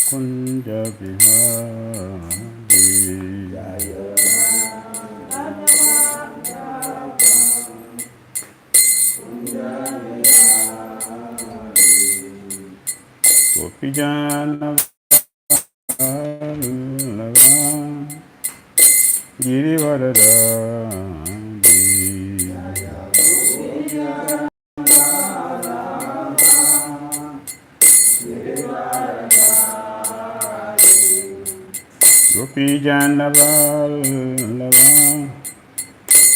Kunja Bihari. Gopijana Vallabha Girivaradari. Gopijana Vallabha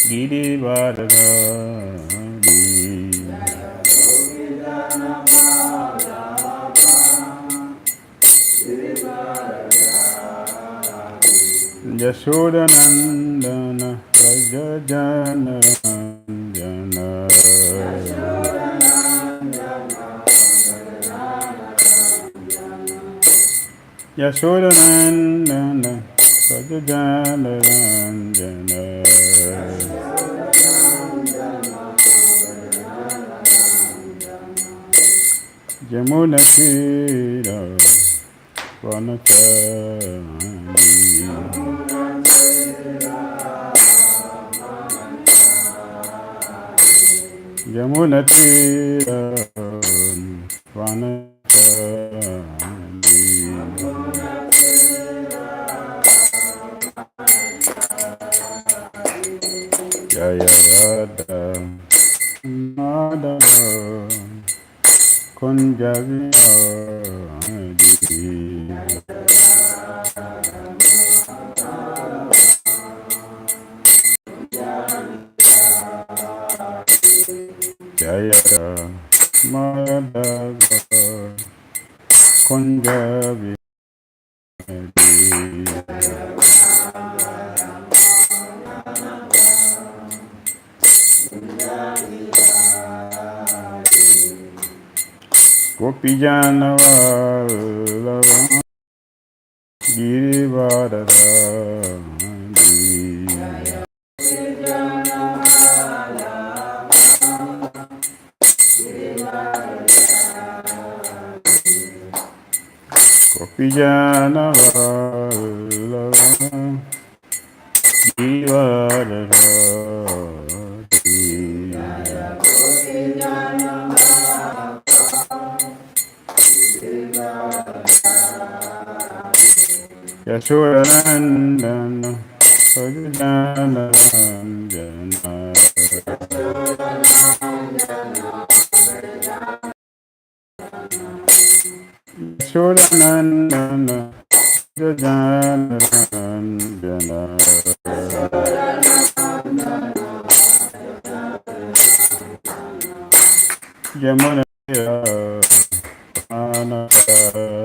Girivaradari. Yashodanandana Rajajana Ranjana. Yashodanandana Rajajana Ranjana. Jamuna Tira Vanachari. Jamuna Tira Vanachari. Jaya Radha Madhava Kunja Bihari. Jaya Madhava Kunja Bihari. Gopijana Vallabha Girivaradari. Gopijana Vallabha Girivaradari. Yashodanandana Rajajana Ranjana. Yashodanandana Rajajana Ranjana. Jamuna Tira Vanachari.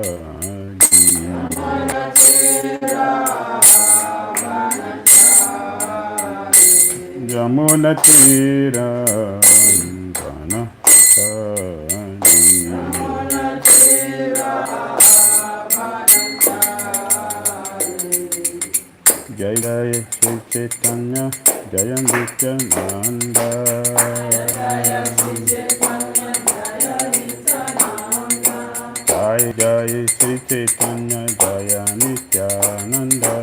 Jamuna Tira Vanachari. Jai Jai Shri Chaitanya Jaya Nityananda. Jai Jai Shri Chaitanya Jaya Nityananda.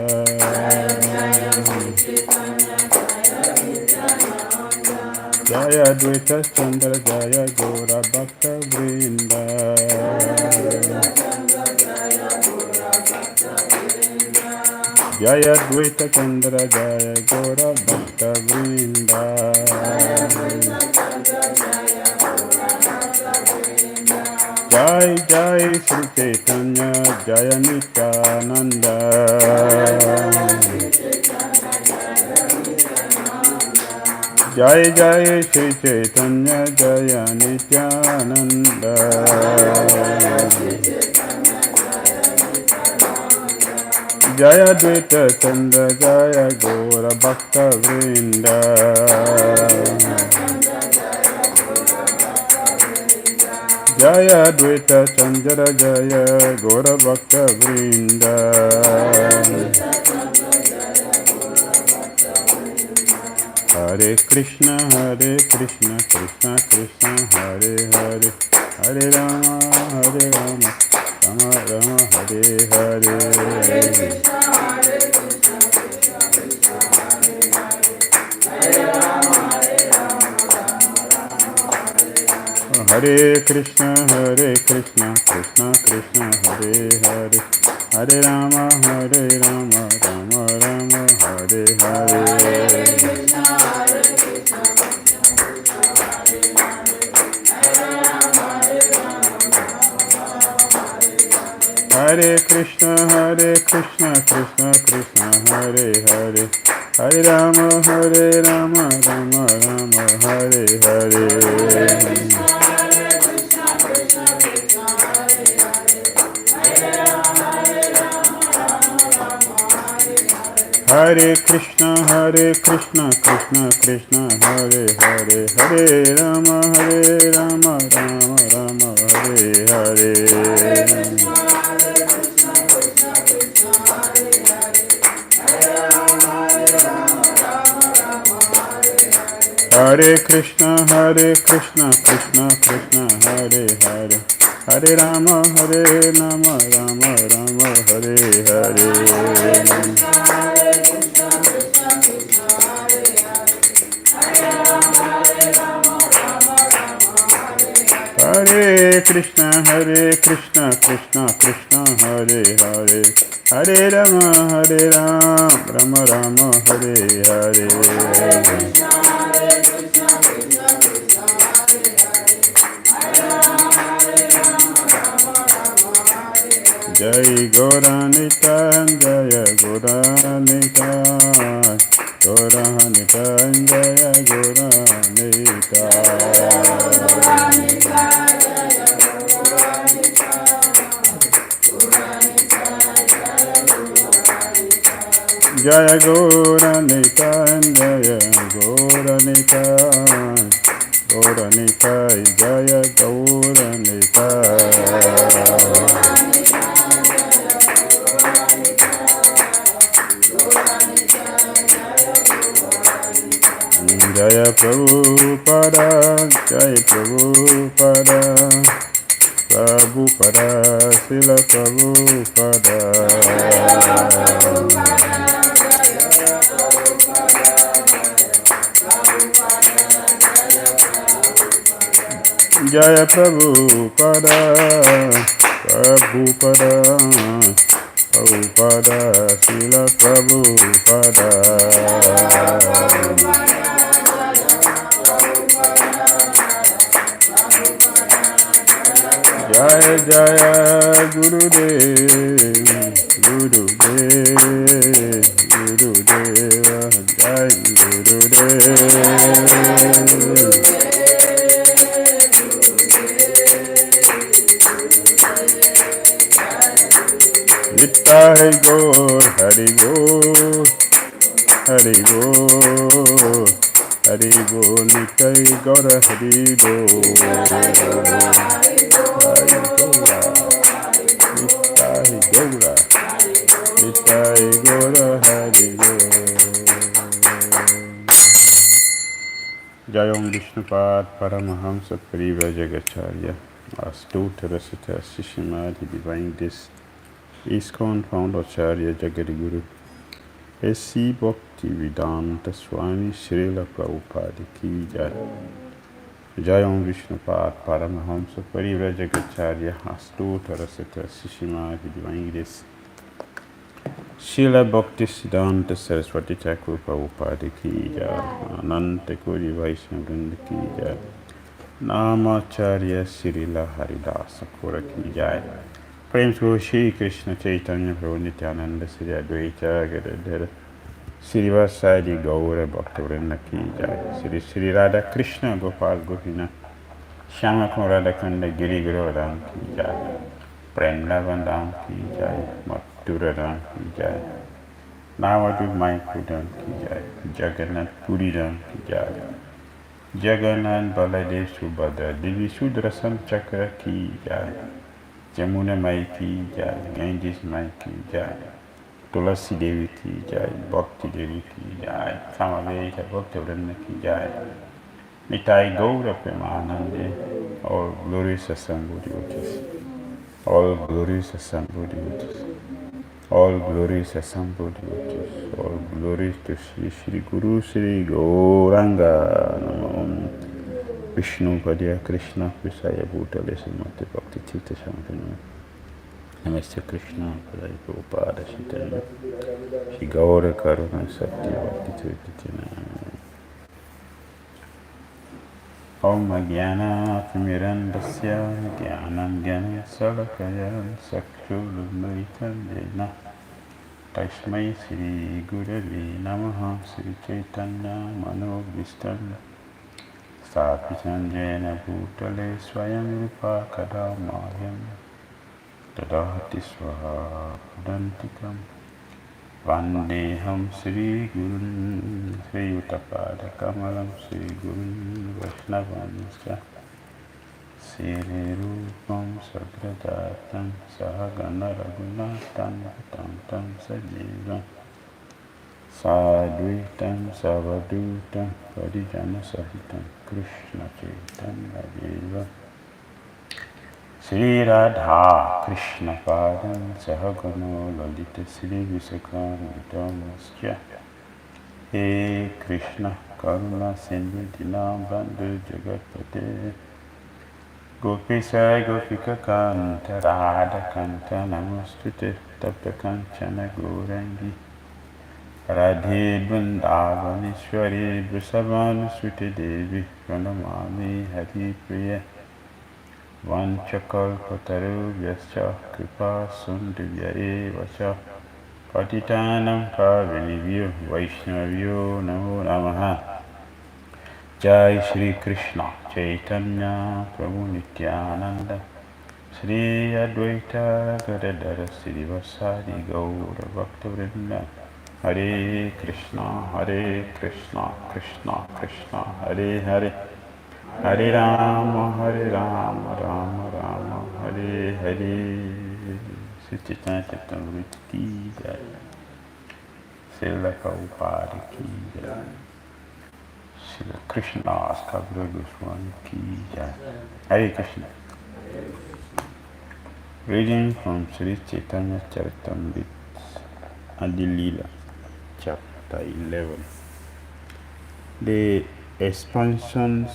Jaya Advaita Chandra Jaya Gora Bhakta Vrinda. Jaya Advaita Chandra Jaya Gora Bhakta Vrinda. Jai Jai Shri Chaitanya Jaya Nityananda. Jai Jai Shri Chaitanya Jaya Nityananda. Jaya Advaita Chandra Jaya Gora Bhakta Vrinda. Jaya Advaita Chandra Jaya Gora Bhakta Vrinda. Hare Krishna Krishna Krishna Hare Hare Hare Rama, Hare Rama, Rama Rama, Hare Hare. Hare Krishna, Krishna Krishna, Hare Hare. Hare Rama, Rama Rama, Hare Hare. Hare Krishna, Krishna Krishna, Hare Hare. Hare Rama, Rama Rama, Hare Hare. Hare Krishna, Krishna Krishna, Hare Hare. Hare Rama, Rama Rama, Hare Hare. Hare Krishna, Krishna Krishna, Hare Hare. Hare Rama, Rama Rama, Hare Hare. Hare Krishna, Krishna Krishna, Hare Hare. Hare Rama, Rama Rama, Hare Hare. Jai Gauranitai, Jaya Gauranitai, Gauranitai, Jaya Gauranitai. Jaya Gauranitai, Jaya Gauranitai, Gauranitai, Jaya Gauranitai. Jaya Prabhupada, Jaya Prabhupada, Prabhupada, Srila Prabhupada. Jaya Prabhupada, Prabhupada, Prabhupada, Srila Prabhupada. Jaya Jaya Gurudev, Gurudev, Gurudev, Jai Gurudev. Nitai Gaur, Hari Gaur, Hari Gaur, Hari Gaur, Nitai Gaur, Hari Gaur. Nitai Gaura, Hari Gaura. Jayam Vishnupad Paramahamsa Pariva Jagacharya, Astuta Rasita Sishimadi, Divine Dis, ISKCON Founder Acharya Jagadguru, S.C. Bhakti Vedanta Swami Srila Prabhupada Ki Jai. Jayam Vishnupad Paramahamsa Pariva Jagacharya, Astuta Rasita Sishimadi, Divine Dis, Srila Bhakti Siddhanta Saraswati Thakur Prabhupada Ki Jai, Ananta Kori Vaishnava Vrinda Ki Jai, Namacharya Srila Haridasa Kora Ki Jai. Prem to Shri Krishna Chaitanya Prabhu Nityananda Sri Advaita Gadadhara Srivasadi Gaura Bhakta Vrinda Ki Jai, Sri Sri Radha Krishna Gopal Gopinath Shyama Kumar Radhakanda Giri Garodam Ki Jai, Prem Lavandam Ki Jai, Mathura Ki Jai, Navadu Maikudam Ki Jai, Jagannath Puridam Ki Jai, Jagannath Baladev Subhadra Devi Sudrasam Chakra Ki Jai, Jamuna Mai Ki Jai, Ganges Mai Ki Jai, Tulasi Devi Ki Jai, Bhakti Devi Ki Jai, Samaveta Bhakta Vrinda Ki Jai, Nitai Gaura Premanande, all glorious assembled devotees, all glorious assembled devotees, all glorious assembled devotees, all glories to Sri Guru Sri Gauranga Namo Vishnu Padya Krishna Visaya Bhutale Srimati Bhakti Dhira Damodara Namaste Krishna Padaya Prabhupada Shitanya Shri Gaura Karuna Satya Bhakti Dhira Om Jnana-timirandasya Jnanam-jnana-salakaya Sakshurumritam-jena Tasmai Sri Gurave Namaha Sri Chaitanya Manobhistam Sthapitam Jena Bhutale Swayam Rupa Kadamayam Tadahati Swaha Dantikam Vandeham Sri Gurun Sri Uttapada Kamalam Sri Gurun Vaishnavanscha Sri Rupam Sagradatam Sahagana Raghunatam Tam Sajivam Sadhuitam Savadutam Parijana Sahitam Krishna Chaitanya Deva Sri Radha Krishna Padam Sahagano Lalita Sri Visakam Vitamascha He Krishna Karuna Sindhu Dinam Bandhu Jagatpate Gopisa Gopika Kanta Radha Kanta Namastute Tapta Kanchana Gaurangi Radhe Vrindavaneshwari Vrisabhanuswati Devi Pranamami Hari Priya Vanchakalpatarubhyascha kripa sundhya vacha patitanam pavanibhyo Vaishnavyo namo namaha Jai Shri Krishna Chaitanya Prabhu Nityananda Shri Advaita Gadadara Srivasadi Gaura Bhakta Vrinda Hare Krishna Krishna Krishna Hare Hare Hare Rama, Rama Rama, Hare Hare. Sri Chaitanya Charitamrita ki jai. Srila Prabhupada ki jai. Srila Krishna Astabhara Goswami ki jai. Hare Krishna. Reading from Sri Chaitanya Charitamrita Adilila, chapter 11. The expansions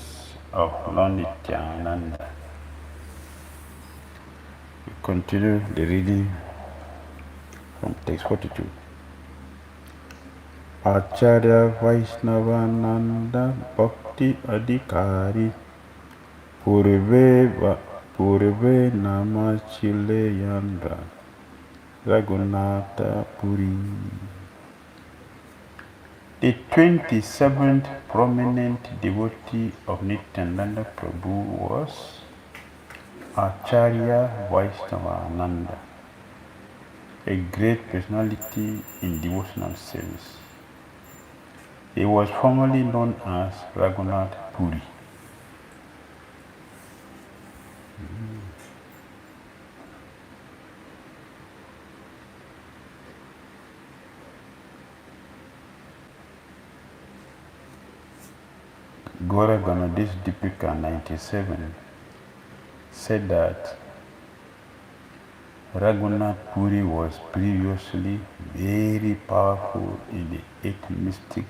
of Lord Nityananda. We continue the reading from text 42. Acharya Vaishnavananda Bhakti Adhikari Purve Namachileyandra Raghunatha Puri. The 27th prominent devotee of Nityananda Prabhu was Acharya Vaishnavananda, a great personality in devotional service. He was formerly known as Raghunath Puri. Gora Ganadis Deepika 97 said that Raghunath Puri was previously very powerful in the 8 mystic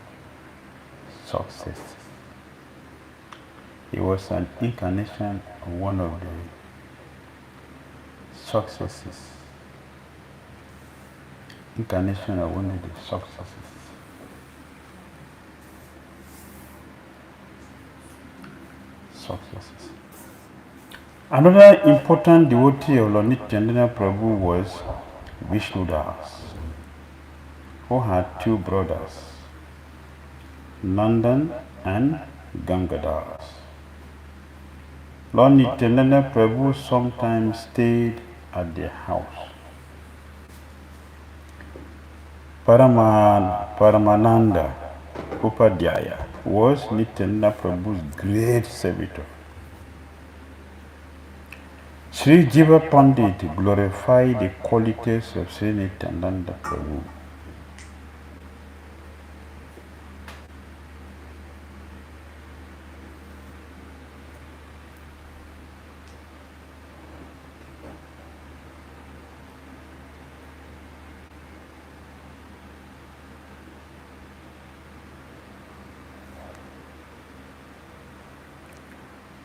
successes. He was an incarnation of one of the successes. Another important devotee of Lord Nityananda Prabhu was Vishnudas, who had 2 brothers, Nandan and Gangadas. Lord Nityananda Prabhu sometimes stayed at their house. Paramananda Upadhyaya was Nityananda Prabhu's great servitor. Sri Jiva Pandit glorified the qualities of Sri Nityananda Prabhu.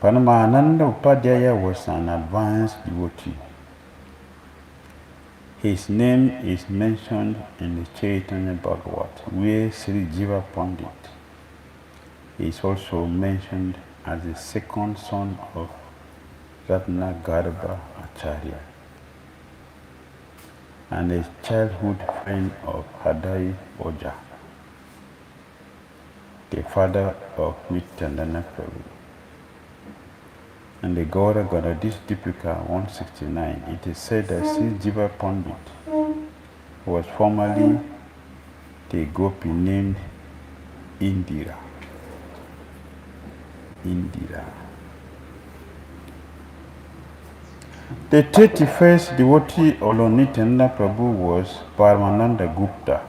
Paramahananda Upadhyaya was an advanced devotee. His name is mentioned in the Chaitanya Bhagavat, where Sri Jiva Pandit is also mentioned as the second son of Ratnagarbha Acharya and a childhood friend of Hadai Oja, the father of Nityananda Prabhu. In the Gaura Ganadis Dipika 169, it is said that Sri Jiva Pandit was formerly the gopi named Indira. The 31st devotee of Lord Nityananda Prabhu was Paramananda Gupta,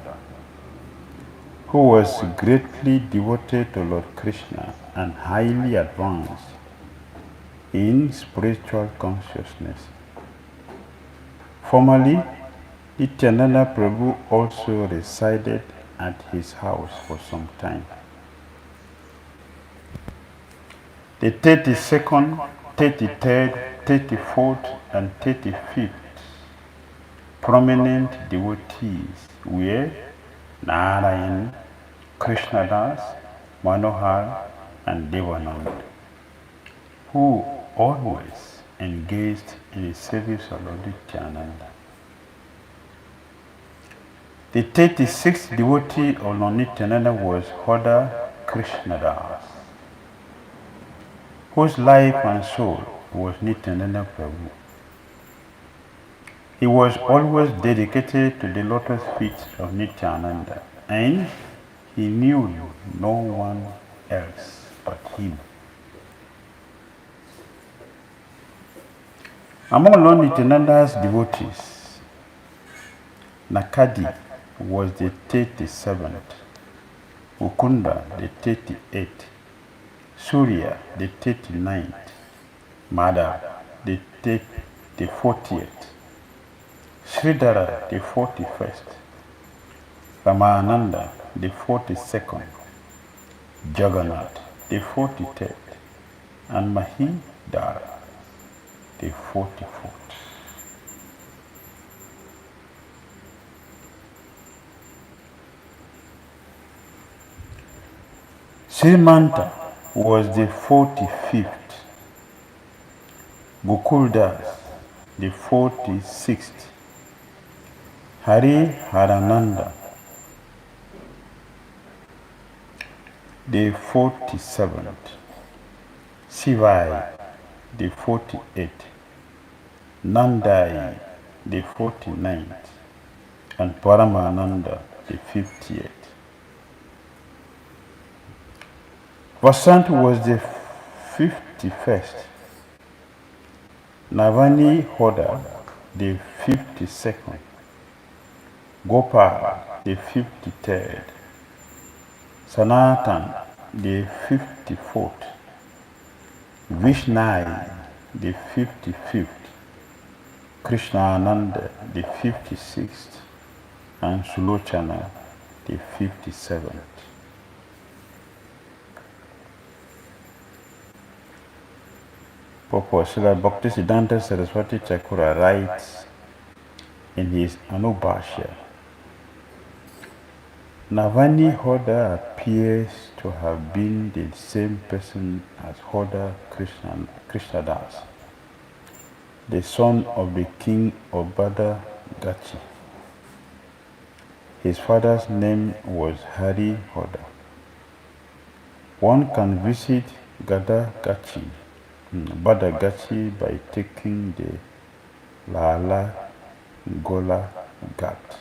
who was greatly devoted to Lord Krishna and highly advanced in spiritual consciousness. Formerly, Nityananda Prabhu also resided at his house for some time. The 32nd, 33rd, 34th, and 35th prominent devotees were Narayan, Krishnadas, Manohar, and Devanand, who always engaged in the service of Lord Nityananda. The 36th devotee of Lord Nityananda was Hoda Krishnadas, whose life and soul was Nityananda Prabhu. He was always dedicated to the lotus feet of Nityananda, and he knew no one else but him. Among Lord Nityananda's devotees, Nakadi was the 37th, Ukunda the 38th, Surya the 39th, Madhav the 40th, Sridhara the 41st, Ramananda the 42nd, Jagannath the 43rd, and Mahidara the 44th. Srimanta was the 45th, Gokuldas the 46th, Hari Harananda the 47th, Sivai the 48th, Nandai the 49th, and Paramananda the 50th. Vasant was the 51st, Navani Hoda the 52nd, Gopal the 53rd, Sanatan the 54th, Vishnai the 55th, Krishnananda the 56th, and Sulochana the 57th. Purport. Srila Bhaktisiddhanta Saraswati Thakura writes in his Anubhashya, Navani Hoda appears to have been the same person as Hoda Krishnadas, the son of the king of Badagachi. His father's name was Hari Hoda. One can visit Badagachi by taking the Lala Gola Ghat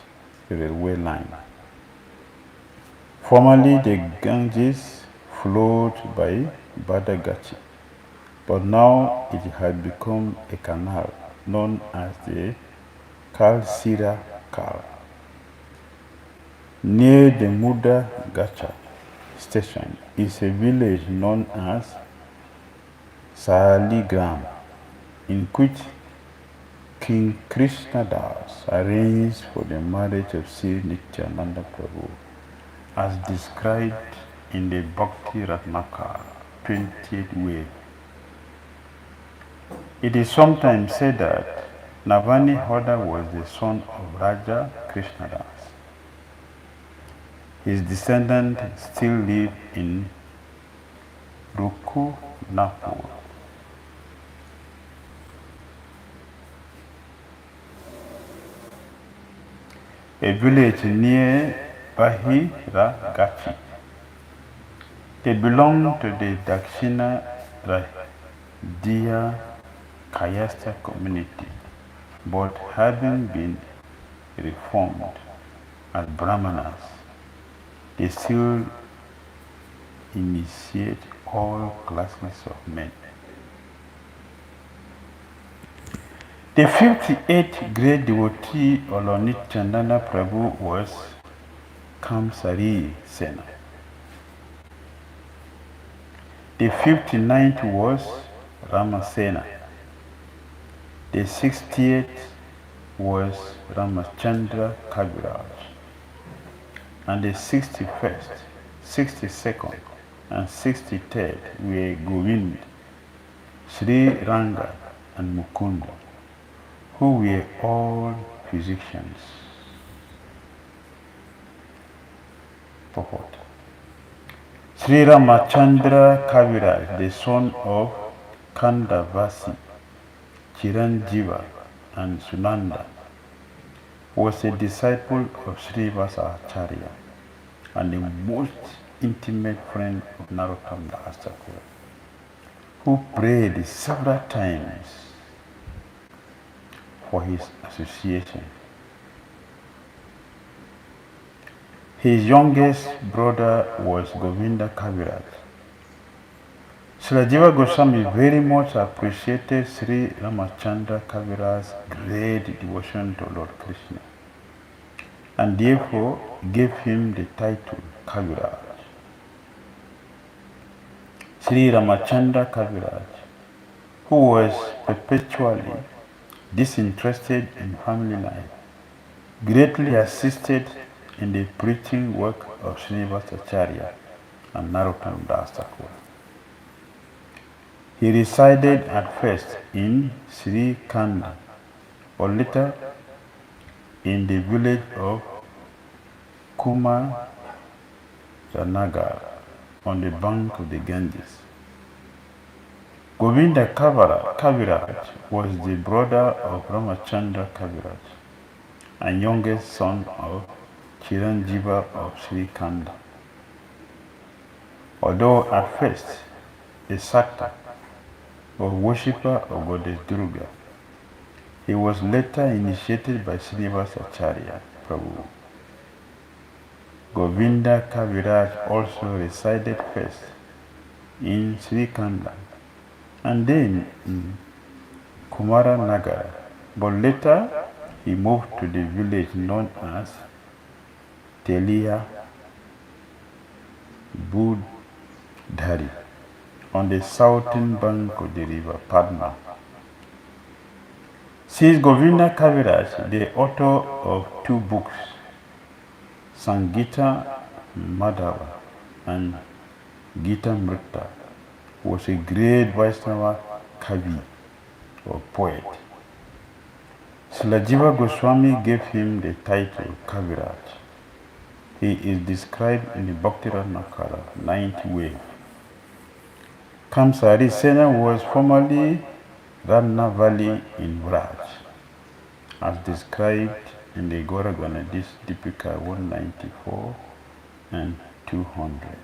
railway line. Formerly, the Ganges flowed by Badagachi, but now it had become a canal known as the Kalsira Kal. Near the Muda Gacha station is a village known as Saligram, in which King Krishnadas arranged for the marriage of Sri Nityananda Prabhu, as described in the Bhakti Ratnakara 20th wave It is sometimes said that Navani Hoda was the son of Raja Krishnadas. His descendants still live in Rukunapur. A village near Bahiragachi. They belong to the Dakshina Radiya Kayasta community, but having been reformed as Brahmanas, they still initiate all classes of men. The 58th great devotee Olonit Chandana Prabhu was Kamsari Sena. The 59th was Ramasena. The 60th was Ramachandra Kaviraj. And the 61st, 62nd, and 63rd were Govind, Sri Ranga, and Mukunda, who were all physicians. Purport. Sri Ramachandra Kaviraj, the son of Kandavasi, Chiranjiva, and Sunanda, was a disciple of Srivasa Acharya and the most intimate friend of Narottam Das Thakur, who prayed several times for his association. His youngest brother was Govinda Kaviraj. Srila Jiva Goswami very much appreciated Sri Ramachandra Kaviraj's great devotion to Lord Krishna, and therefore gave him the title Kaviraj. Sri Ramachandra Kaviraj, who was perpetually disinterested in family life, greatly assisted in the preaching work of Srinivasa Acharya and Narottam Das Thakur. He resided at first in Sri Khanda, or later in the village of Kumaranagar on the bank of the Ganges. Govinda Kaviraj was the brother of Ramachandra Kaviraj and youngest son of Chiranjiva of Sri Khanda. Although at first a Sakta, or worshipper of Goddess Durga, he was later initiated by Srinivasa Acharya Prabhu. Govinda Kaviraj also resided first in Sri Khanda and then in Kumaranagar, but later he moved to the village known as Telia Budhari on the southern bank of the river Padma. Since Govinda Kaviraj, the author of two books, Sangita Madhava and Gita Mrita, was a great Vaishnava Kavi, or poet, Srila Jiva Goswami gave him the title Kaviraj. He is described in the Bhakti Dhira 9th wave. Kamsari Sena was formerly Ratnavali in Vraj, as described in the Gauraganadis Deepika 194 and 200.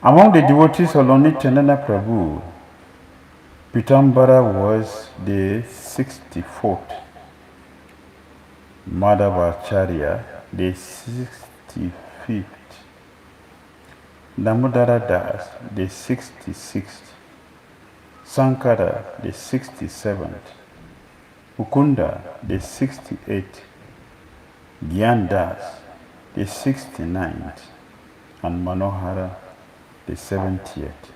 Among the devotees of Lord Nityananda Prabhu, Pitambara was the 64th, Madhavacharya the 65th, Damodara Das the 66th, Sankara the 67th, Mukunda the 68th, Gyan Das the 69th, and Manohara the 70th.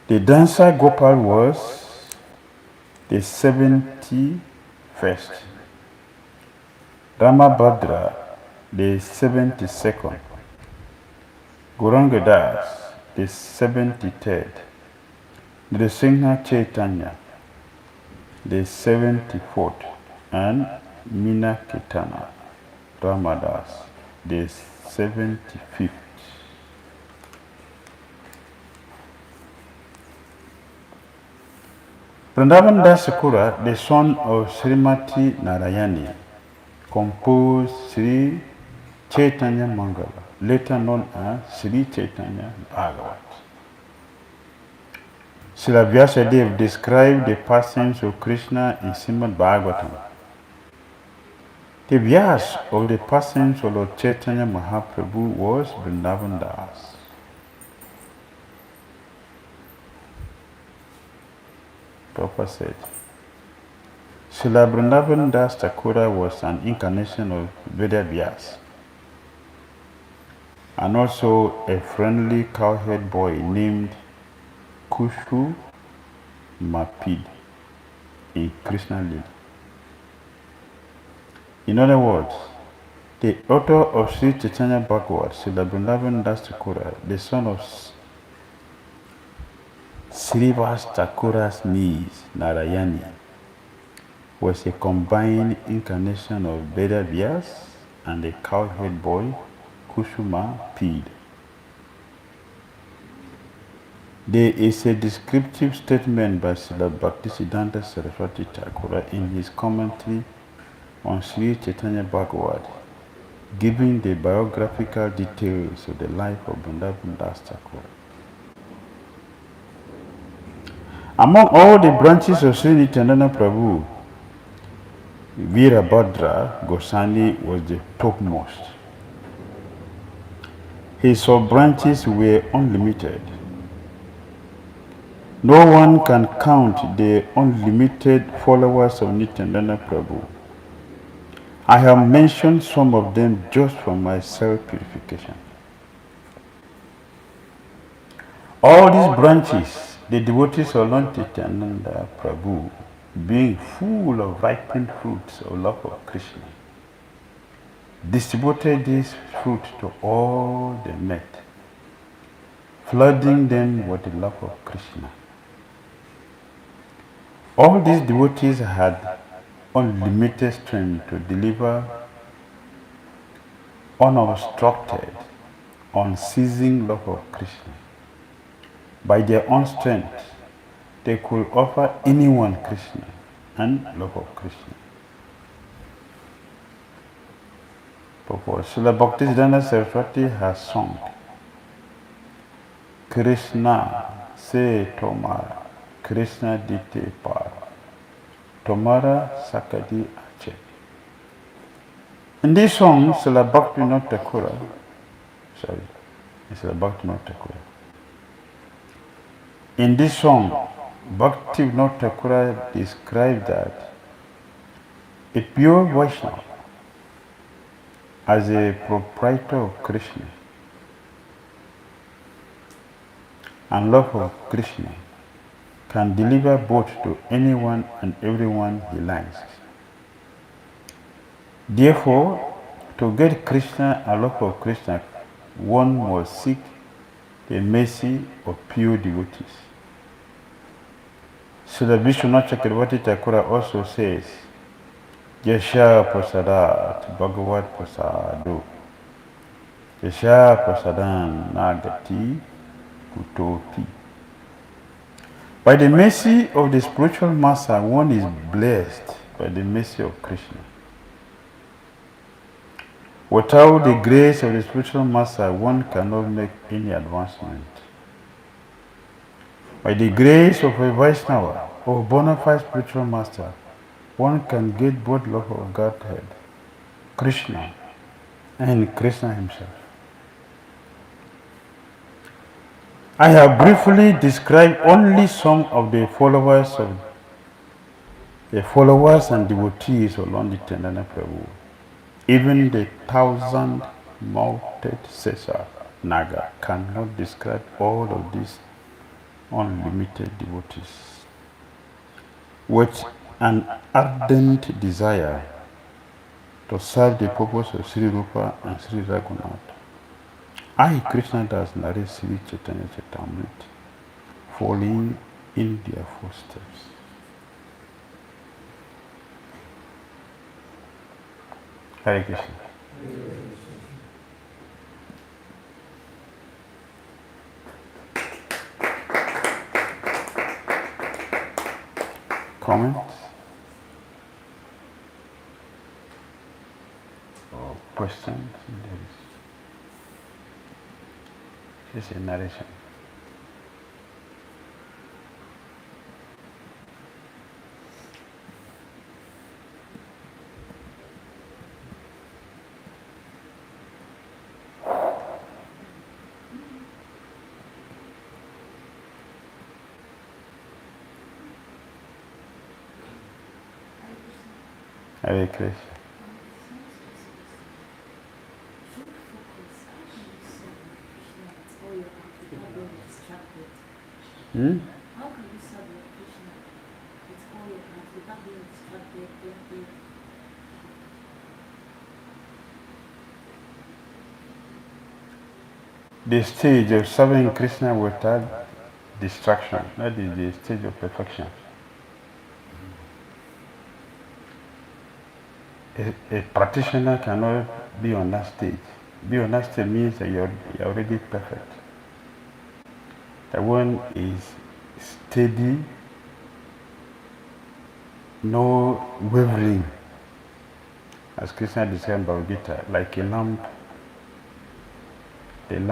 The dancer Gopal was the 71st, Ramabhadra the 72nd, Gauranga Das, the 73rd, Nrsimha Chaitanya, the 74th, and Mina Kitana Ramadas, the 75th. Vrindavan Das Thakura, the son of Srimati Narayani, composed Sri Chaitanya Mangala, later known as Sri Chaitanya Bhagavat. Srila Vyasadeva described the passings of Krishna in Srimad Bhagavatam. The Vyas of the passings of Lord Chaitanya Mahaprabhu was Vrindavan Das. Prabhupada said, Srila Vrindavan Das Thakura was an incarnation of Veda Vyas, and also a friendly cowherd boy named Kushu Mapid in Krishna Lila. In other words, the author of Sri Chaitanya Bhagavat, Srila Vrindavan Das Thakura, the son of Srivas Thakura's niece, Narayani, was a combined incarnation of Veda Vyas and a cowherd boy, Kushuma Pid. There is a descriptive statement by Srila Bhaktisiddhanta Saraswati Thakura in his commentary on Sri Chaitanya Bhagavat, giving the biographical details of the life of Vrindavan Das Thakura. Among all the branches of Sri Nityananda Prabhu, Virabhadra Goswami was the topmost. His sub-branches were unlimited. No one can count the unlimited followers of Nityananda Prabhu. I have mentioned some of them just for my self-purification. All these branches, the devotees of Lord Nityananda Prabhu, being full of ripened fruits of love of Krishna, distributed this fruit to all they met, flooding them with the love of Krishna. All these devotees had unlimited strength to deliver unobstructed, unceasing love of Krishna. By their own strength, they could offer anyone Krishna and love of Krishna. Purport. Srila Bhaktisiddhanta Saraswati has sung, Krishna se tomara, Krishna dite para, tomara sakadi ache. In this song, Srila Bhaktivinoda Thakur. In this song, Bhaktivinoda Thakur described that a pure Vaishnava, as a proprietor of Krishna and love of Krishna, can deliver both to anyone and everyone he likes. Therefore, to get Krishna and love of Krishna, one must seek the mercy of pure devotees. Srila Vishwanath Chakravarti Thakura also says, Yasha prasadat Bhagavad prasado, Yasha prasadan nagati kutopi. By the mercy of the spiritual master, one is blessed by the mercy of Krishna. Without the grace of the spiritual master, one cannot make any advancement. By the grace of a Vaishnava or bona fide spiritual master, one can get both love of Godhead, Krishna, and Krishna himself. I have briefly described only some of the followers and devotees of Lord Nityananda Prabhu. Even the 1,000-mouthed Sesa Naga cannot describe all of these unlimited devotees. With an ardent desire to serve the purpose of Sri Rupa and Sri Raghunath, I, Krishna Das Nare Sri Chaitanya Chaitamrita, following in their footsteps. Hare Krishna. Comments? Or questions? This is a narration. Hare Krishna. Hmm? How can you serve your Krishna? It's all your heart without being distracted. The stage of serving Krishna without distraction, that is the stage of perfection. A practitioner cannot be on that stage. Be on that stage means that you're already perfect. That one is steady, no wavering. As Krishna described Bhagavad Gita, like a lamp in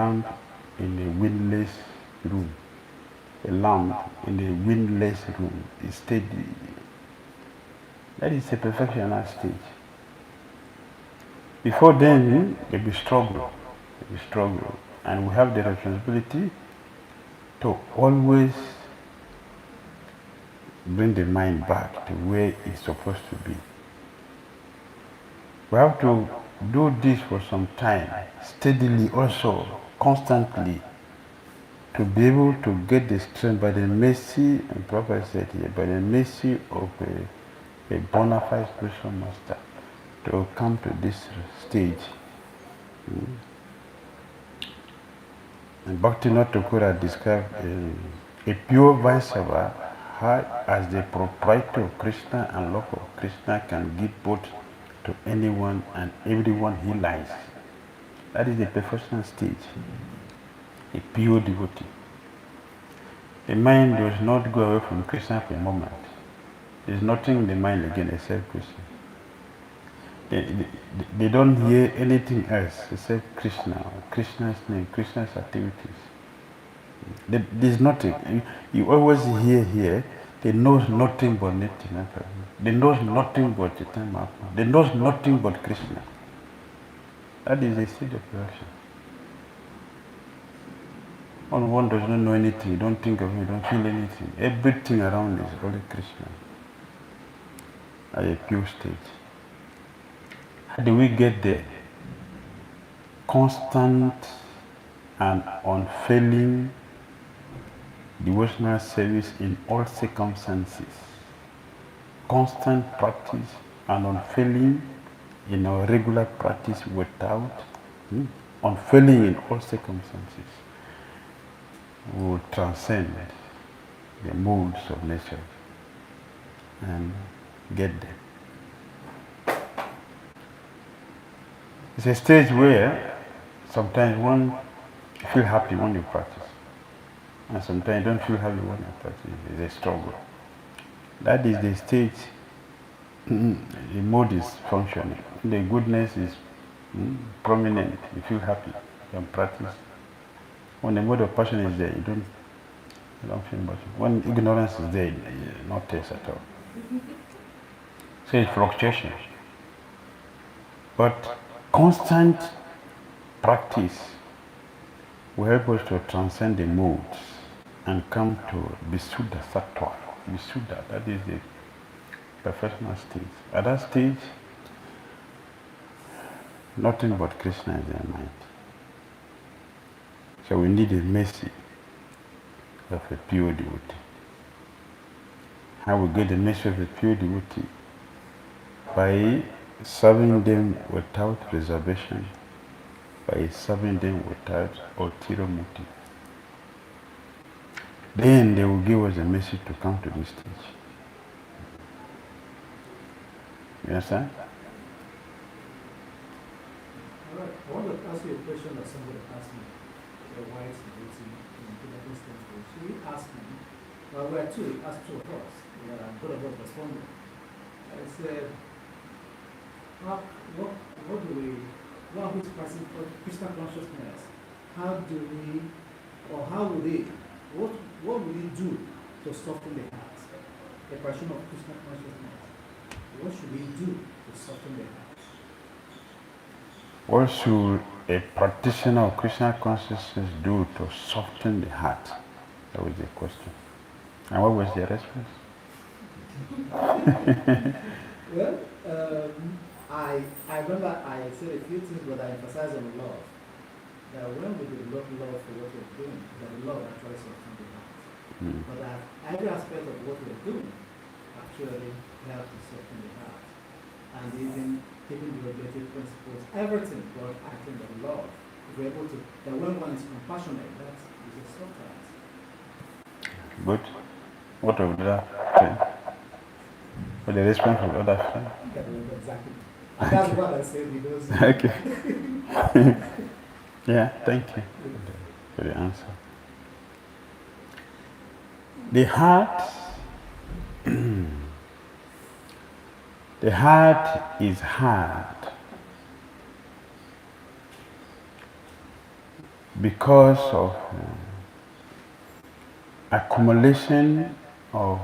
a windless room. A lamp in a windless room is steady. That is a perfectional stage. Before then, there will be struggle. And we have the responsibility to always bring the mind back to where it's supposed to be. We have to do this for some time, steadily also, constantly, to be able to get the strength by the mercy, and Prophet said here, by the mercy of a bona fide spiritual master, to come to this stage. And Bhakti Dhira described a pure Vaishnava as the proprietor of Krishna and love of Krishna can give both to anyone and everyone he likes. That is the perfection stage, a pure devotee. The mind does not go away from Krishna for a moment. There is nothing in the mind again except Krishna. They don't hear anything else except Krishna, Krishna's name, Krishna's activities. There's nothing. You always hear, they know nothing but Nitya. They know nothing but Chaitanya. They know nothing but Krishna. That is the state of perfection. One does not know anything, you don't think of it, you don't feel anything. Everything around is only Krishna. At a pure state. How do we get there? Constant and unfailing devotional service in all circumstances. Constant practice and unfailing in our regular practice without unfailing in all circumstances. We will transcend the modes of nature and get there. It's a stage where sometimes one feel happy when you practice, and sometimes you don't feel happy when you practice. It's a struggle. That is the stage the mode is functioning. The goodness is prominent. You feel happy. You can practice. When the mode of passion is there, you don't feel much. When ignorance is there, not taste at all. So it's fluctuation. But constant practice will help us to transcend the modes and come to Visuddha Sattva. Visuddha, that is the perfectional stage. At that stage, nothing but Krishna is in their mind. So we need the mercy of a pure devotee. How we get the mercy of a pure devotee? By serving them without reservation, by serving them without ulterior motive. Then they will give us a message to come to this stage. You understand? All right. I want to ask you a question that somebody asked me why it's devoting in Tibetan temples. He asked me, well, we are two, he asked two of us, and both of us responded. I said, what do we, what is Krishna consciousness? How do we, or how would they, what would we do to soften the heart? The question of Krishna consciousness. What should we do to soften the heart? What should a practitioner of Krishna consciousness do to soften the heart? That was the question. And what was the response? Well, I remember I said a few things, but I emphasized on love. That when we develop love for what we're doing, that love actually softens the heart. But that every aspect of what we're doing actually helps to soften the heart. And even taking the regulative principles, everything but acting with love. If we're able to, that when one is compassionate, that is a soft heart. Good. What of that friend? For the response of the other friend? Exactly. And that's what I said because. Okay. Yeah, thank you for the answer. The heart, the heart is hard because of accumulation of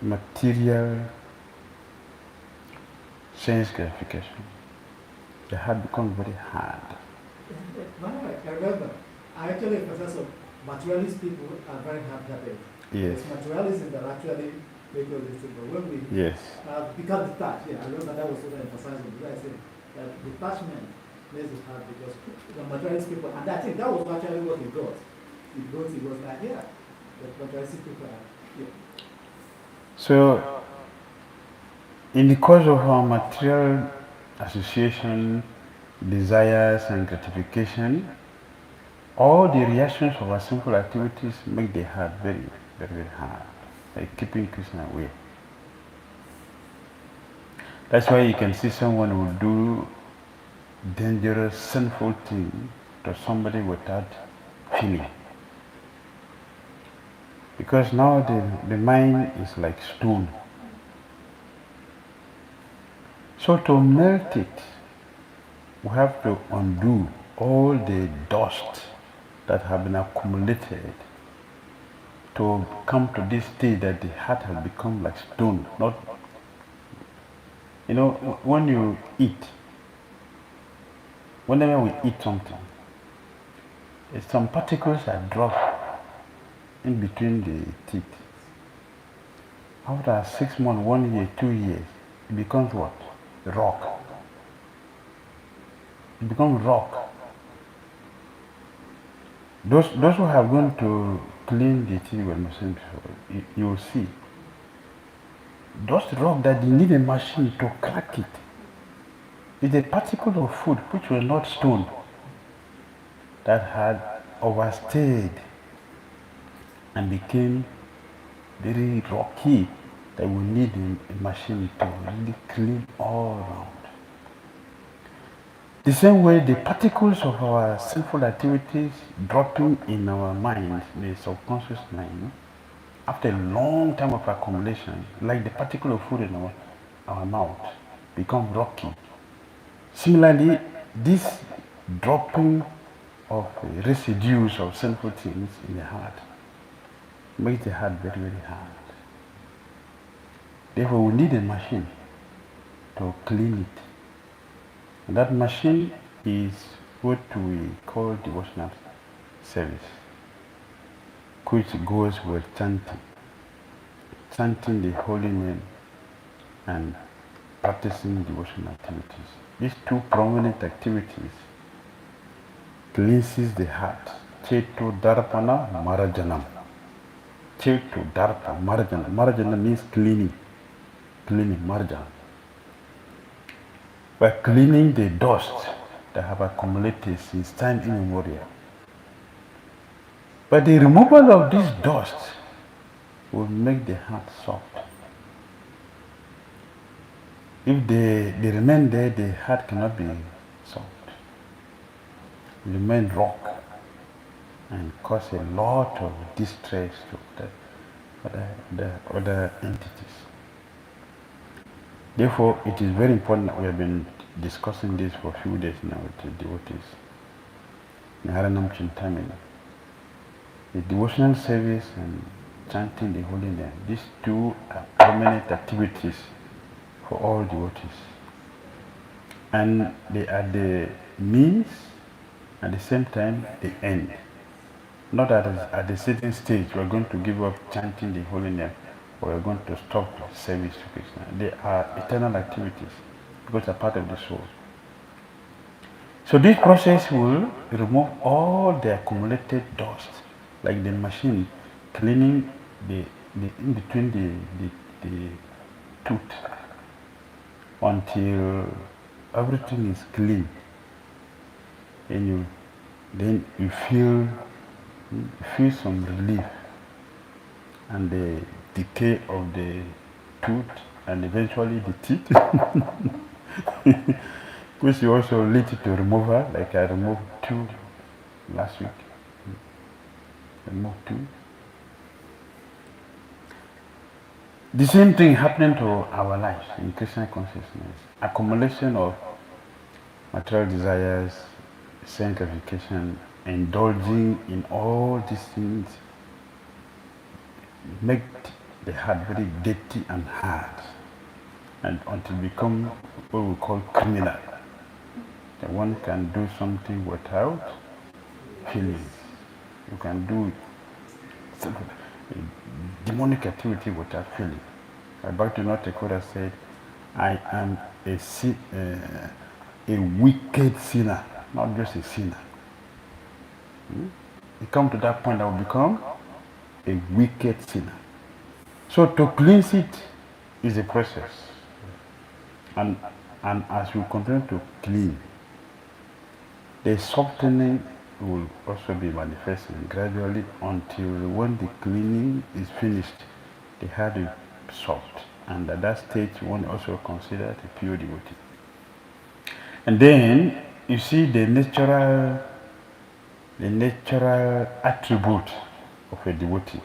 material sense gratification. The heart becomes very hard. I remember, I actually emphasize of materialist people are very hard-headed. Yes. It's materialism that actually make all this thing. But when we become detached, I remember that was what I emphasized on. I said that detachment makes it hard because the materialist people, and I think that was actually what he got. He was like, the materialistic people are, So, in the course of our material association, desires and gratification, all the reactions of our simple activities make the heart very, very, very hard, like keeping Krishna away. That's why you can see someone who do dangerous, sinful thing to somebody without feeling. Because now the mind is like stone. So to melt it, we have to undo all the dust that have been accumulated to come to this state that the heart has become like stone. Not, when you eat, whenever we eat something, some particles are dropped in between the teeth. After 6 months, 1 year, 2 years, it becomes what? Rock. It becomes rock. Those who have gone to clean the teeth with machine before, you will see. Those rock that you need a machine to crack it is a particle of food which was not stone that had overstayed and became very rocky that we need a machine to really clean all around. The same way the particles of our sinful activities dropping in our mind, the subconscious mind, after a long time of accumulation, like the particle of food in our mouth, become rocky. Similarly, this dropping of residues of sinful things in the heart makes the heart very, very hard. Therefore, we need a machine to clean it. And that machine is what we call devotional service, which goes with chanting the holy name and practicing devotional activities. These two prominent activities cleanses the heart. Cheto Darpana Marajanam. Cheto Darpa Marajana. Marajana means cleaning, marjan. by cleaning the dust that have accumulated since time immemorial. But the removal of this dust will make the heart soft. If they remain there, the heart cannot be soft. It remain rock and cause a lot of distress to the other entities. Therefore, it is very important that we have been discussing this for a few days now with the devotees. Naharanam Chintamani. The devotional service and chanting the holy name, these two are permanent activities for all devotees. And they are the means, at the same time, the end. Not that at a certain stage we are going to give up chanting the holy name or we are going to stop service to Krishna. They are eternal activities because they are part of the soul. So this process will remove all the accumulated dust, like the machine cleaning the in between the tooth until everything is clean. And then you feel some relief, and the decay of the tooth and eventually the teeth, which you also lead to removal, like I removed 2 last week. Removed 2. The same thing happening to our lives in Krishna consciousness. Accumulation of material desires, sanctification, indulging in all these things make the heart very dirty and hard, and until become what we call criminal. That one can do something without feelings. You can do demonic activity without feeling. Bhakti Dhira Damodara said, I am a wicked sinner, not just a sinner. You come to that point that will become a wicked sinner. So to cleanse it is a process. And as we continue to clean, the softening will also be manifesting gradually until when the cleaning is finished, the heart is soft. And at that stage, one also considered a pure devotee. And then you see the natural attribute of a devotee,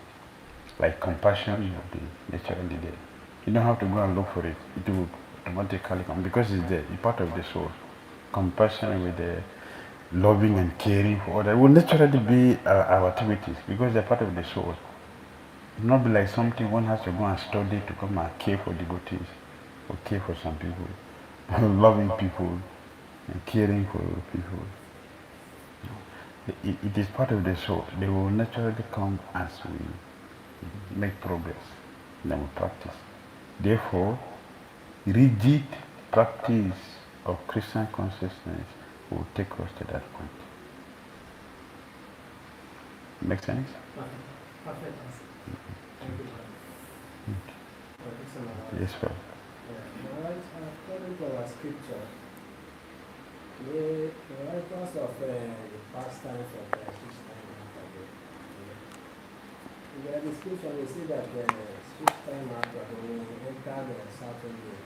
like compassion will be naturally there. You don't have to go and look for it. It will automatically come because it's there. It's part of the soul. Compassion with the loving and caring for others will naturally be our activities because they're part of the soul. It will not be like something one has to go and study to come and care for devotees or care for some people, loving people and caring for people. It is part of the soul. They will naturally come as we make progress in our practice. Therefore, rigid practice of Christian consciousness will take us to that point. Make sense? Perfect answer. Thank you. Yes, sir. According to our scripture, the writers of the pastime for the time after in the scripture, we see that the time after when we enter the South India,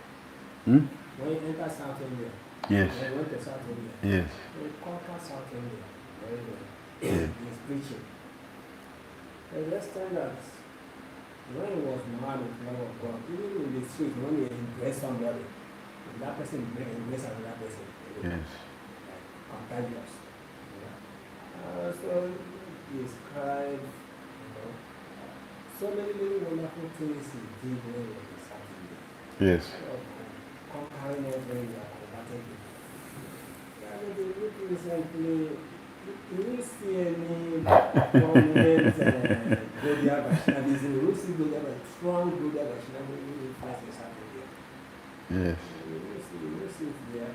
when you enter South India, Yes. when you went to South India, Yes. we conquer South India very well. Yes. He's preaching. And let's tell that when he was man with love of God, even in the street, when you embrace somebody, if that person embrace another person, Yes. contagious. So he described, so many wonderful things he did when he was in South India. Yes. Conquering every combating people. Yeah, but the youth recently, you will see any prominent Gaudiya Vaishnavism, you will see strong Gaudiya Vaishnavism influence in South India. Yes. You will see it there.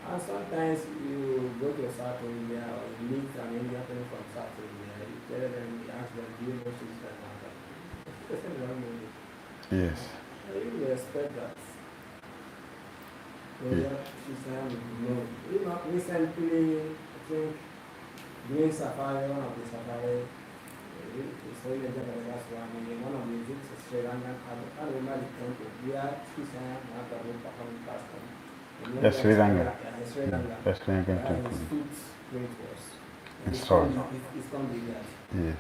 And sometimes you go to South India or you meet an Indian person from South India, you tell them, you ask them, do you know Sister Mata? They say, no, no. Yes. You will expect that. Prayer system, recently, I think, during Safari, one of the Safari, Dhira Damodara Swami, one of the visits to Sri Lanka, I remember the temple, we are Christian, not a room performing pastor. Yes, Sri Lanka. Sri Lanka. Yes, Sri Lankan temple. His foot great was. Installed. It's going to be that. Yes.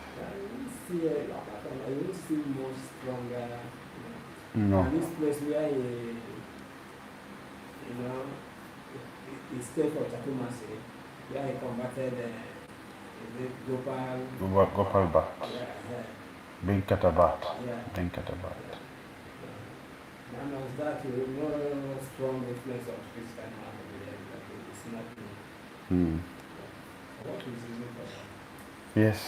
You see a lot of them, you see more stronger. No. And this place where he stayed for Chakumasi, where he converted Gopal Bhatt. Venkata Bhatt. Yeah. Venkata Bhatt. And as that, strong influence of Christian it's not me. What is the reason for that? Yes.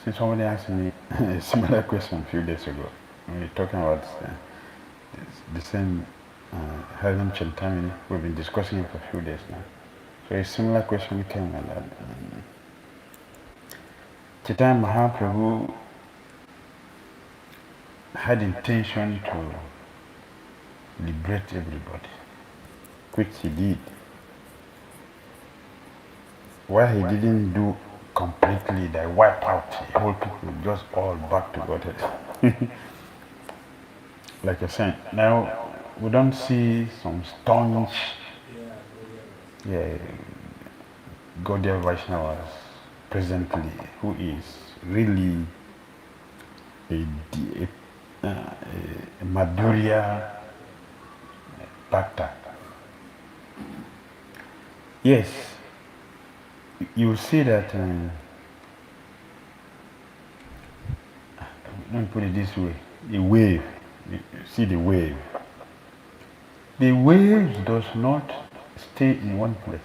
Since somebody asked me a similar question a few days ago, we were talking about the same Helen Chintamani, we've been discussing it for a few days now. So a similar question came like that. Chaitanya Mahaprabhu had intention to liberate everybody, which he did. Why he didn't do completely, they wiped out the whole people, just all back to Godhead. Like I said, now we don't see some staunch Gaudiya Vaishnavas presently who is really a Madhurya Bhakta. Yes, you will see that, let me put it this way, the wave, you see the wave. The wave does not stay in one place.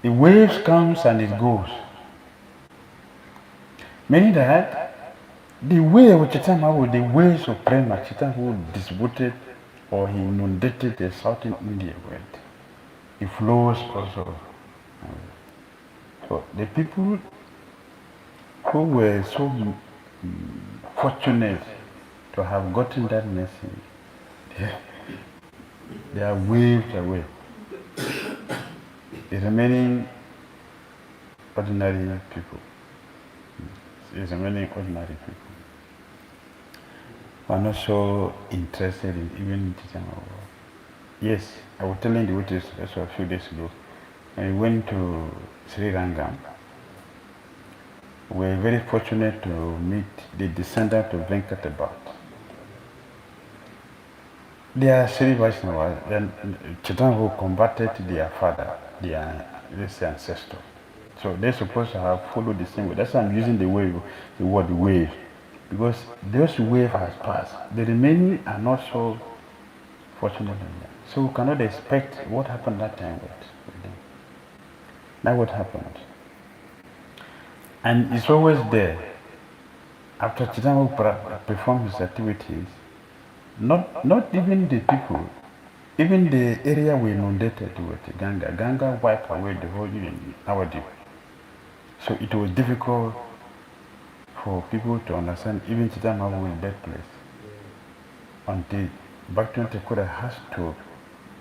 The waves comes and it goes. Meaning that the wave of Chaitanya Mahaprabhu, the waves of Prema, Chaitanya who distributed or he inundated the southern India world, it flows also. So the people who were so fortunate to have gotten that message, they are waved away. The remaining ordinary people, the remaining ordinary people who are not so interested in even teaching. Yes, I was telling the witness also a few days ago, when we went to Sri Lanka, we were very fortunate to meet the descendant of Venkata Bhatt. They are Sri Vaishnavas, and Chaitanya who converted their father, their ancestor. So they're supposed to have followed the same way. That's why I'm using the word wave, because those wave has passed. The remaining are not so fortunate in that. So we cannot expect what happened that time with them. Now what happened? And it's always there. After Chaitanya performs his activities, not even the people, even the area we inundated with Ganga wiped away the whole nowadays. So it was difficult for people to understand even Chaitanya Mahaprabhu in that place. Until Bhakti Thakura has to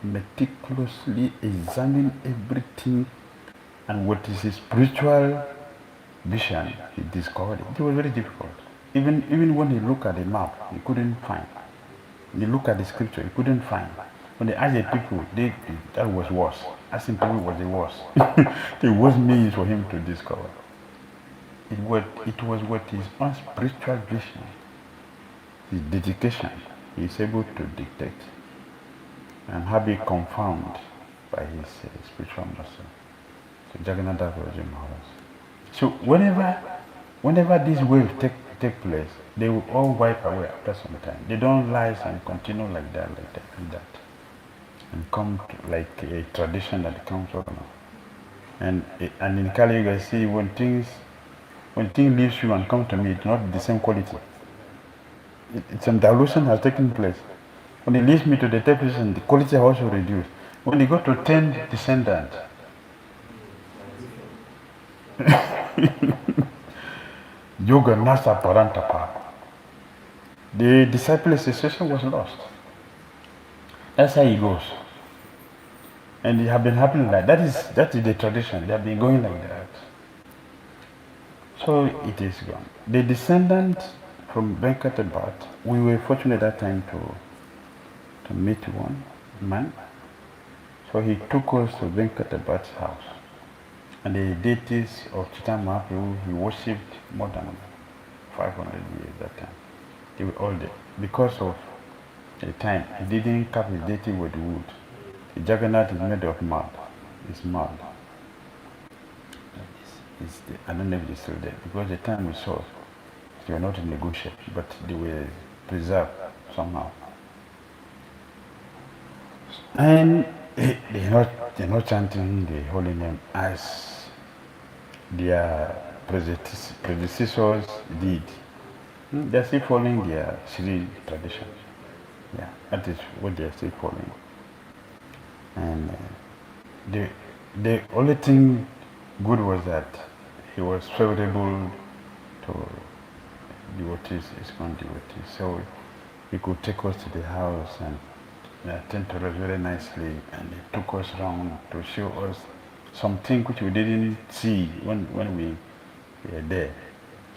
meticulously examine everything, and what is his spiritual vision he discovered. It was very difficult. Even when he looked at the map, he couldn't find. When he looked at the scripture, he couldn't find. When they asked the people, that was worse. Asking people was the worst. The worst means for him to discover. It was what his own spiritual vision, his dedication, he is able to detect and have it confirmed by his spiritual master. So Jagannath Maharaj. So whenever these waves take place, they will all wipe away after some time. They don't rise and continue like that, and come to like a tradition that comes up now. And in Kali you guys see when things leaves you and come to me, it's not the same quality. It's some dilution has taken place. When it leaves me to the 10%, the quality has also reduced. When you go to 10 descendants, Yoga Nasa Parantapa. the disciple association was lost. That's how it goes. And it have been happening like that. That is the tradition. They have been going like that. So it is gone. The descendant from Venkatabat, we were fortunate that time to meet one man. So he took us to Venkatabat's house. And the deities of Chaitanya Mahaprabhu, he worshipped more than 500 years that time. They were all there. Because of the time, he didn't cap his deity with wood. The Jagannath is made of mud. It's mud. I don't know if it's still there. Because the time we saw, they were not in a good shape, but they were preserved somehow. And they're not chanting the holy name as their predecessors did. They're still following their Sri tradition. Yeah, that is what they're still following. And the only thing good was that he was favorable to devotees, ISKCON devotees. So he could take us to the house and attend to us very nicely, and he took us around to show us something which we didn't see when we were there.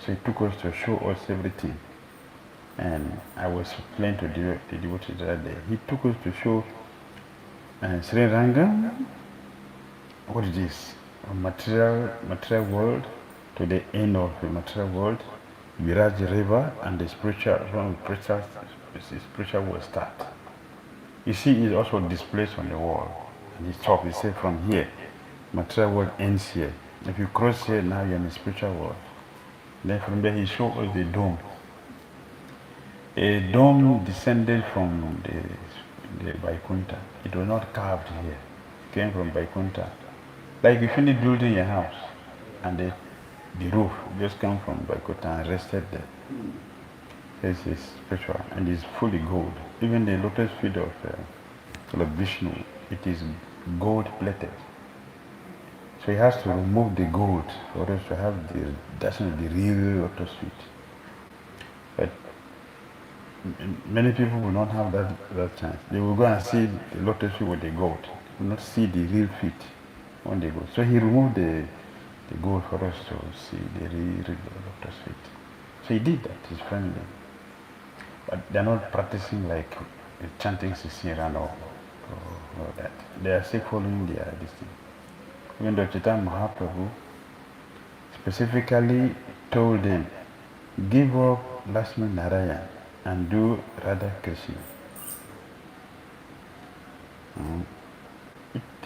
So he took us to show us everything. And I was explaining to the devotees that day. He took us to show Sri Ranga, what is this? A material world to the end of the material world, Viraj River, and the spiritual world start. You see, it also displays on the wall. And he talks, he said, from here, material world ends here. If you cross here, now you're in the spiritual world. Then from there, he showed us the dome. A dome descended from the Vaikuntha. It was not carved here. It came from Vaikuntha. Like you finish building your house, and the roof just came from Vaikuntha and rested there. This is spiritual, and it's fully gold. Even the lotus feet of Vishnu, it is gold plated. So he has to remove the gold for us to have the real lotus feet. But many people will not have that chance. They will go and see the lotus feet with the gold. They will not see the real feet when they go. So he removed the gold for us to see the real lotus feet. So he did that, his family. But they're not practicing like chanting Sisiran or that. They are still following this thing. Even though Chaitanya Mahaprabhu specifically told them, give up Lakshmi Narayan and do Radha Krishna.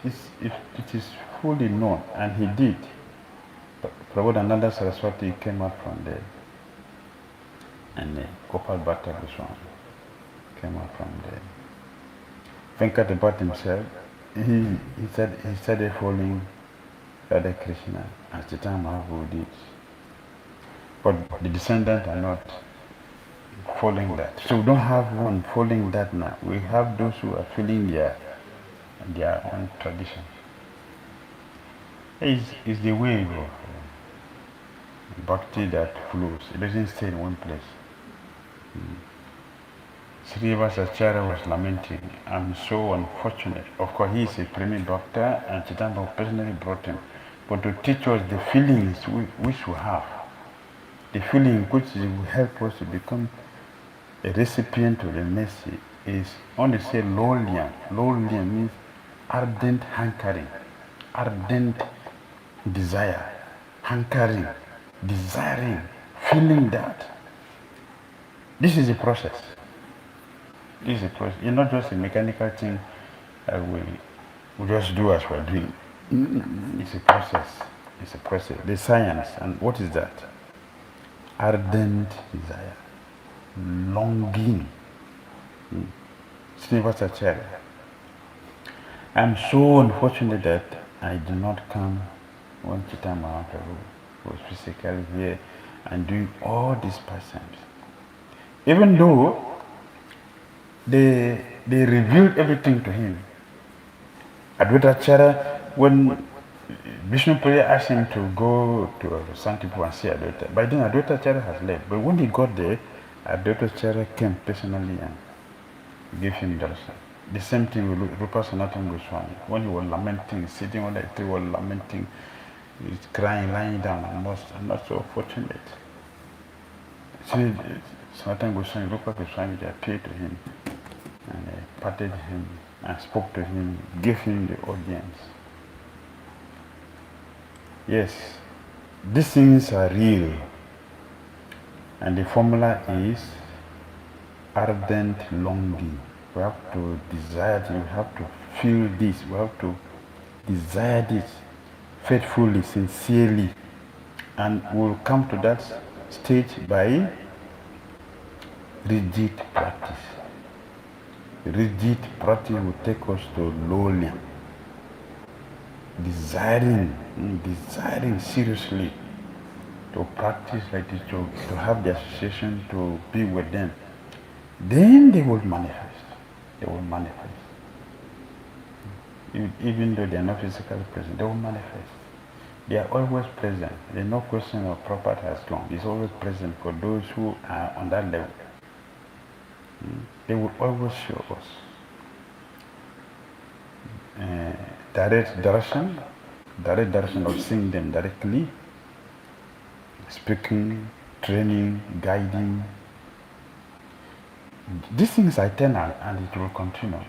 It is fully known, and he did. Prabodhananda Saraswati came out from there, and Gopal Bhatta Goswami came out from there. Venkatapat himself, he started following Radha Krishna as Chaitanya Mahaprabhu did. But the descendants are not following that. So we don't have one following that now. We have those who are following their own tradition. It's the way of bhakti that flows. It doesn't stay in one place. Srivasacharya was lamenting, I'm so unfortunate. Of course, he is a premier doctor, and Chaitanya personally brought him. But to teach us the feelings which we have, the feeling which will help us to become a recipient of the mercy, is only say lolian. Lolian means ardent hankering, ardent desire, hankering, desiring, feeling that. This is a process. This is a process. It's not just a mechanical thing that we just do as we're doing. It's a process. It's a process. The science. And what is that? Ardent desire. Longing. Srivasacharya. I'm so unfortunate that I did not come when Chaitanya Mahaprabhu was physically here and doing all these pastimes. Even though they revealed everything to him. Advaitacharya, when Vishnu Priya asked him to go to Santipu and see Advaita, by then Advaitacharya has left. But when he got there, Dr. Chere came personally and gave him darshan. The same thing with Rupa Sanatana Goswami. When he was lamenting, sitting on the tree, was lamenting, he's crying, lying down. I'm not so fortunate. Sanatana Goswami, Rupa Goswami, they appeared to him and patted him and spoke to him, gave him the audience. Yes, these things are real. And the formula is ardent longing. We have to desire it, we have to feel this, we have to desire this faithfully, sincerely. And we'll come to that stage by rigid practice. Rigid practice will take us to lowly. Desiring seriously to practice like this, to have the association, to be with them. Then they will manifest. They will manifest. Even though they are not physically present, they will manifest. They are always present. There's no question of property has gone. It's always present for those who are on that level. They will always show us. Direct darshan of seeing them directly, speaking, training, guiding. These things are eternal and it will continue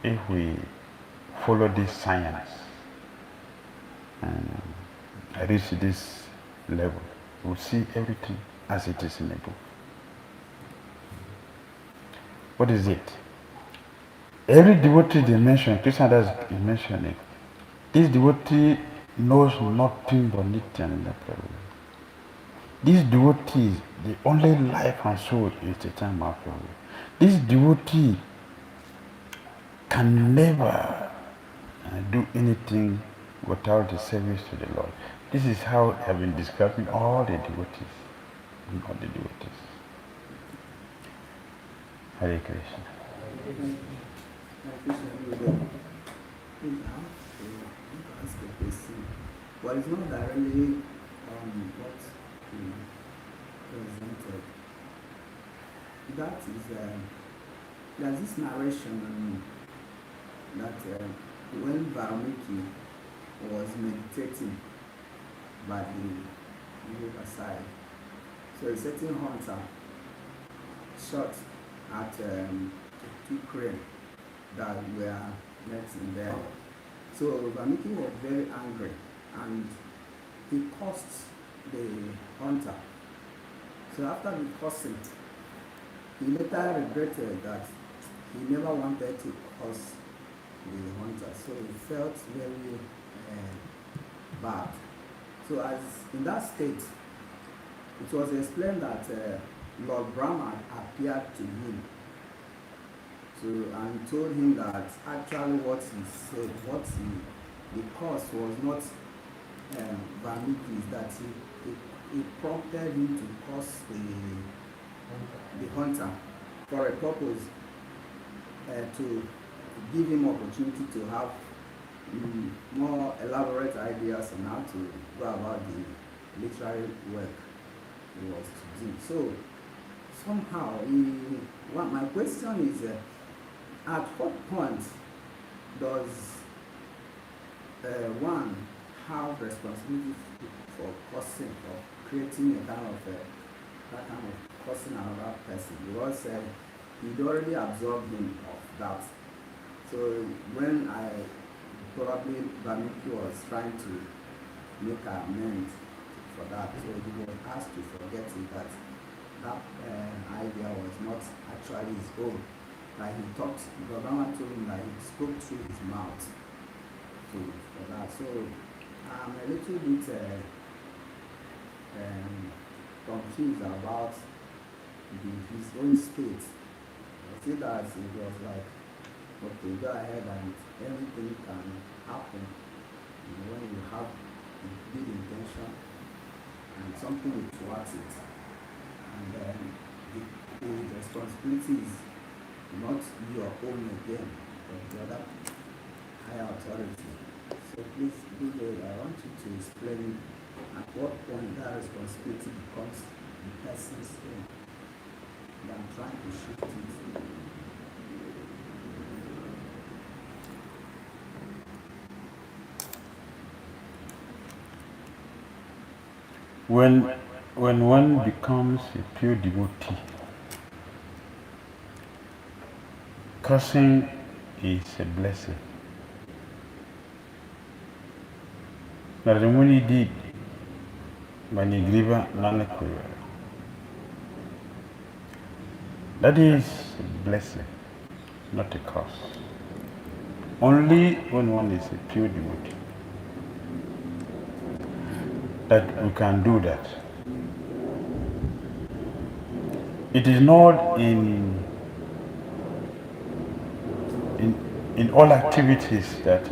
if we follow this science and reach this level. We'll see everything as it is in the book. What is it? Every devotee they mention, Krishna does mention it. This devotee knows nothing but Nityananda Prabhu. This devotee, the only life and soul is Chaitanya Mahaprabhu. This devotee can never do anything without the service to the Lord. This is how I have been describing all the devotees. All the devotees. Hare Krishna. Well, it's not directly what he presented. That is, there's this narration that when Valmiki was meditating by the riverside, so a certain hunter shot at two cranes that were met in there. So Valmiki was very angry and he cursed the hunter. So after the cursing, he later regretted that he never wanted to curse the hunter. So he felt very bad. So as in that state, it was explained that Lord Brahma appeared to him and told him that actually what he said, the cause was not Valmiki, that he prompted him to curse the hunter for a purpose, to give him opportunity to have more elaborate ideas on how to go about the literary work he was to do. So somehow, my question is, at what point does one have responsibility for causing, for creating a kind of causing another person? Because he'd already absorbed him of that. So when probably Valmiki was trying to make amends for that, so he was asked to forget it, that idea was not actually his own. Like he talked, Brahma told him that he spoke through his mouth for that. So I'm a little bit confused about his own state. I see that it was like, okay, go ahead and anything can happen when you have a big intention and something towards it. And then the responsibility is not your own again, but the other higher authority. So please, Gurudev, I want you to explain at what point that responsibility becomes the person's own. I'm trying to shift it. When one becomes a pure devotee, cursing is a blessing. Naramuni did Manigriva Nanakuya. That is a blessing, not a curse. Only when one is a pure devotee that we can do that. It is not in all activities that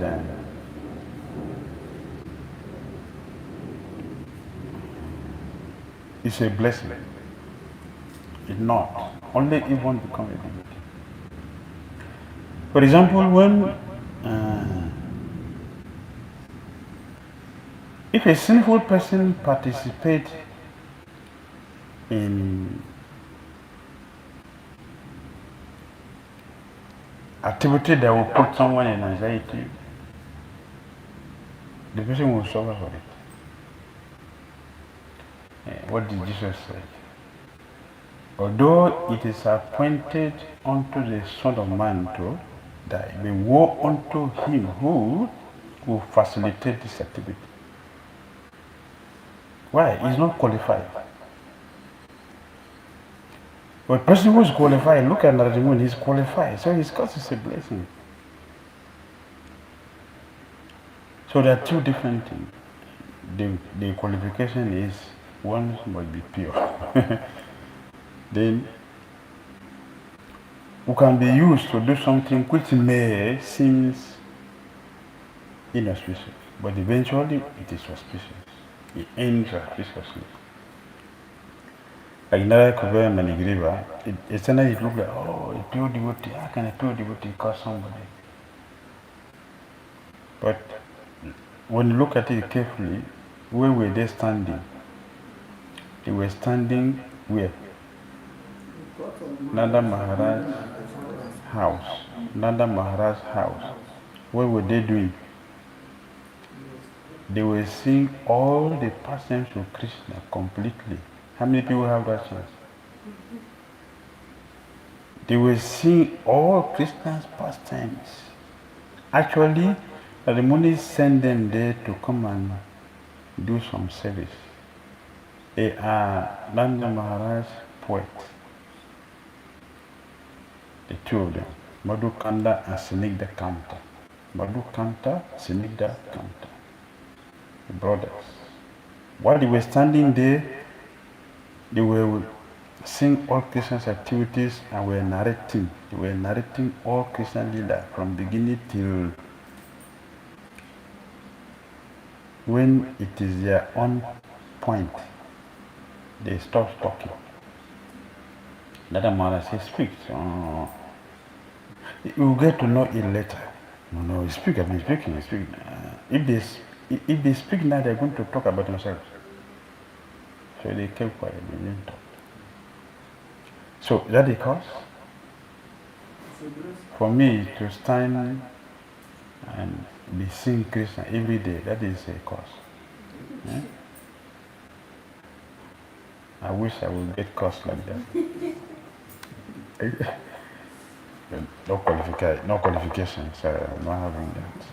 it's a blessing. It's not. Only if one becomes a devotee. For example, when if a sinful person participates in activity that will put someone in anxiety, the person will suffer for it. What did Jesus say? Although it is appointed unto the Son of Man to die, but woe unto him who will facilitate this activity. Why? He's not qualified. But the person who is qualified, look at Narasimhan, he's qualified, so his cause is a blessing. So there are two different things. The qualification is one must be pure. Then we can be used to do something which may seem inauspicious, but eventually it is auspicious. It ends auspiciously. Like Nara Kubera Manigriva, it's sometimes it looks like, oh, a pure devotee, how can a pure devotee curse somebody? But when you look at it carefully, where were they standing? They were standing where? Nanda Maharaj's house. Nanda Maharaj's house. What were they doing? They were seeing all the pastimes of Krishna completely. How many people have that chance? They were seeing all Krishna's pastimes. Actually, the Munis sent them there to come and do some service. They are Nanda Maharaj's poets. The two of them, Madhukanda and Snigdha Kanta. Madhukanta, Snigdha Kanta. The brothers. While they were standing there, they were seeing all Krishna's activities and were narrating. They were narrating all Krishna Lila from beginning till when it is their own point, they stop talking. Nada Maharaj says, speak. You will get to know it later. No, speak, I've been speaking, speak. If they speak now, they're going to talk about themselves. So they kept quiet, they didn't talk. So that the cause? For me to stand and be seeing Krishna every day, that is a cause. Yeah? I wish I would get cause like that. No qualifications, I'm not having that.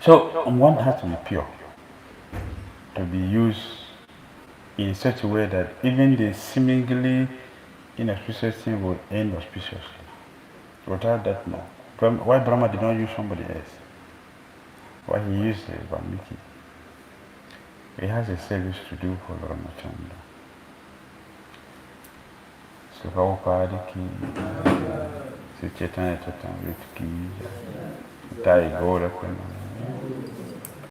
So one has to be pure, to be used in such a way that even the seemingly inauspicious thing will end auspiciously. Without that, no. Why Brahma did not use somebody else? Why he used Valmiki? He has a service to do for Ramachandra. So Prabhupada ki, Sri Chaitanya Chaitanya ki, Tai Gaura Prema.